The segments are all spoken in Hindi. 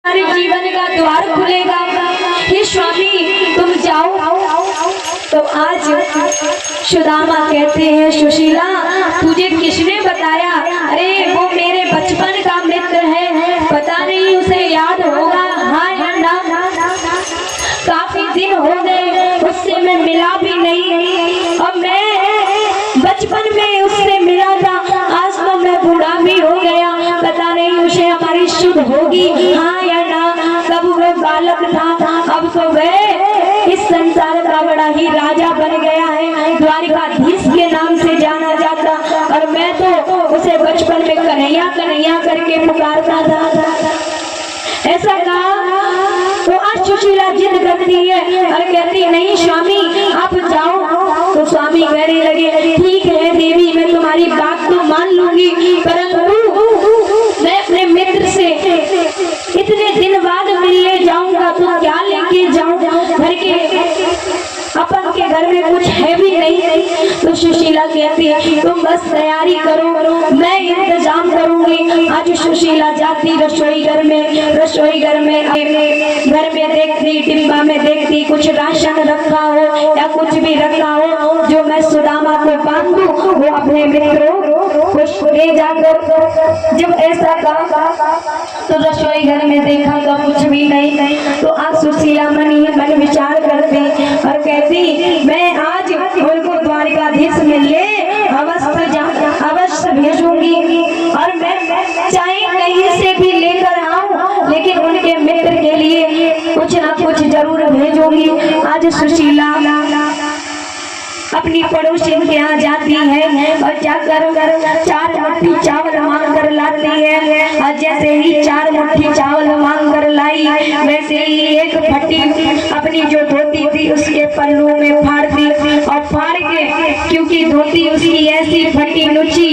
हमारे जीवन का द्वार खुलेगा। हे स्वामी तुम जाओ। तो आज सुदामा कहते हैं सुशीला तुझे किसने बताया? अरे वो मेरे बचपन का मित्र है, पता नहीं उसे याद होगा। हाँ या ना? काफी दिन हो गए उससे मैं मिला भी नहीं, और मैं बचपन में उससे मिला था, आज तो मैं बूढ़ा भी हो गया, पता नहीं उसे हमारी शुद्ध होगी। हाँ या ना? कब वह बालक था, अब तो वह इस संसार का बड़ा ही राजा बन गया है, द्वारिकाधीश के नाम से जाना जाता, और मैं तो उसे बचपन में कन्हैया कन्हैया करके पुकारता था। ऐसा कहा तो आज सुशीला जिद करती है और कहती नहीं स्वामी आप जाओ। तो स्वामी कहने लगे ठीक है देवी मैं तुम्हारी बात तो मान लूंगी, परंतु मैं अपने मित्र से इतने दिन बाद मिलने जाऊंगा तो क्या लेके जाऊं? घर के अपन के घर में कुछ है भी नहीं। तो सुशीला कहती है तुम बस तैयारी करो, मैं इंतजाम करूंगी। आज सुशीला जाती रसोई घर में, घर में देखती, डिब्बा में देखती कुछ राशन रखा हो या कुछ भी रखा हो जो मैं सुदामा को बांधूं, वो अपने मित्रों को ले जाकर। जब ऐसा कहा तो रसोई घर में देखा तो कुछ भी नहीं। तो आज सुशीला मन ही मन विचार करती और कहती मैं आज उनको द्वारिकाधीश में ले अवश्य भेजूंगी, और मैं चाहे कहीं से भी लेकर आऊं लेकिन उनके मित्र के लिए कुछ ना कुछ जरूर भेजूंगी। आज सुशीला अपनी पड़ोसी के यहाँ जाती है और जाकर 4 मुट्ठी चावल मांग कर लाती है, और जैसे ही 4 मुट्ठी चावल मांग कर लाई वैसे ही एक फटी अपनी जो धोती थी उसके पल्लू में फाड़ दी, और फाड़ के क्योंकि धोती उसकी ऐसी फटी नुची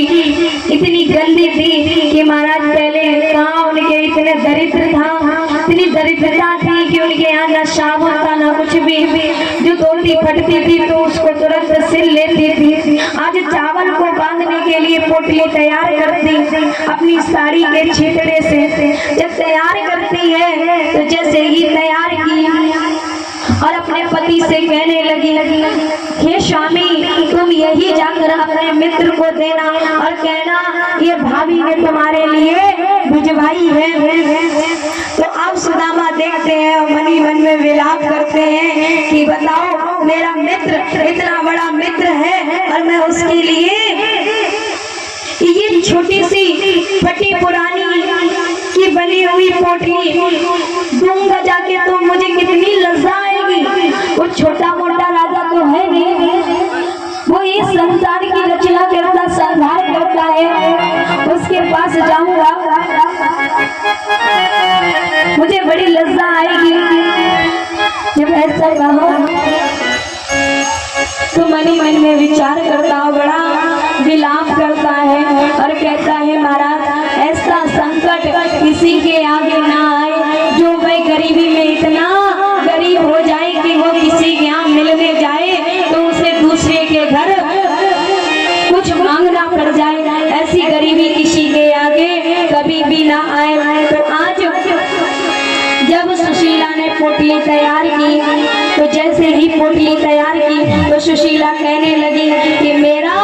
इतनी गंदी थी कि महाराज पहले कहाँ उनके इतने इतनी दरिद्रता थी कि उनके यहाँ न साबुन था न कुछ भी, जो धोती फटती थी तो उसको तुरंत सिल लेती थी। आज चावल को बांधने के लिए पोटली तैयार करती अपनी साड़ी के छितरे से, जब तैयार करती है तो जैसे ही तैयार की और अपने पति से कहने लगी हे स्वामी तुम यही जाकर अपने मित्र को देना और कहना ये भाभी ने तुम्हारे लिए भिजवाई है। तो आप सुदामा देखते हैं और मन ही मन में विलाप करते हैं कि बताओ मेरा मित्र इतना बड़ा मित्र है और मैं उसके लिए ये छोटी सी फटी पुरानी की बनी हुई पोटली दूंगा जाके तो मुझे कितनी लज्जा आएगी। वो छोटा मोटा राजा तो है नहीं, वो इस संसार की रचना करता संहार करता है, उसके पास जाऊंगा मुझे बड़ी लज्जा आएगी। जब ऐसा कहा तो मन ही मन में विचार करता हूँ, बड़ा विलाप करता है और कहता है महाराज ऐसा संकट किसी के आगे ना आए जो वह गरीबी में इतना गरीब हो जाए कि वो किसी के यहाँ मिलने जाए तो उसे दूसरे के घर कुछ मांगना पड़ जाए, ऐसी गरीबी किसी के आगे कभी भी ना आए। तो आज जब सुशीला ने पोटली तैयार की तो जैसे ही पोटली तैयार की तो सुशीला कहने लगी कि मेरा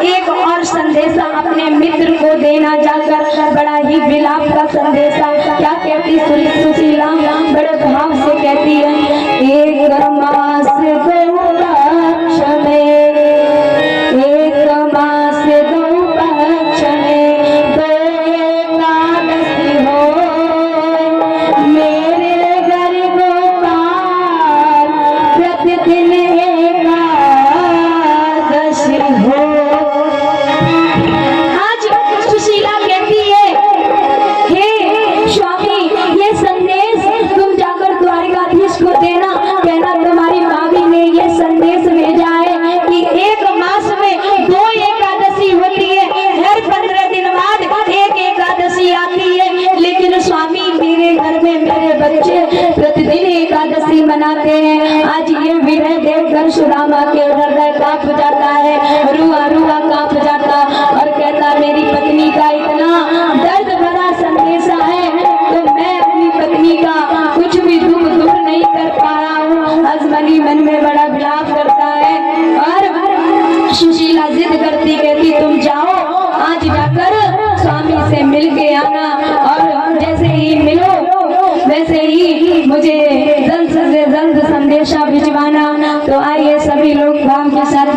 एक और संदेशा अपने मित्र को देना जाकर, बड़ा ही विलाप का संदेशा। क्या कहती सुशीला? बड़े भाव से कहती है एक मास दो पक्ष में, एक मास दो पक्ष में दो एकादशी हो, मेरे घर गोपाल प्रतिदिन एकादशी हो। आज सुशीला कहती है हे स्वामी ये संदेश तुम जाकर द्वारिकाधीश को देना, कहना तुम्हारी भाभी ने ये संदेश भेजा है कि एक मास में 2 एकादशी होती है, हर 15 दिन बाद एक एकादशी आती है, लेकिन स्वामी मेरे घर में मेरे बच्चे प्रतिदिन एकादशी मनाते हैं। आज ये विनय देखकर सुदामा के हृदय कांप जाता है, रुआ रुआ कांप जाता और कहता मेरी पत्नी का इतना दर्द भरा संदेशा है तो मैं अपनी पत्नी मुझे जल्द से जल्द संदेशा भिजवाना। तो आइए सभी लोग भाव के साथ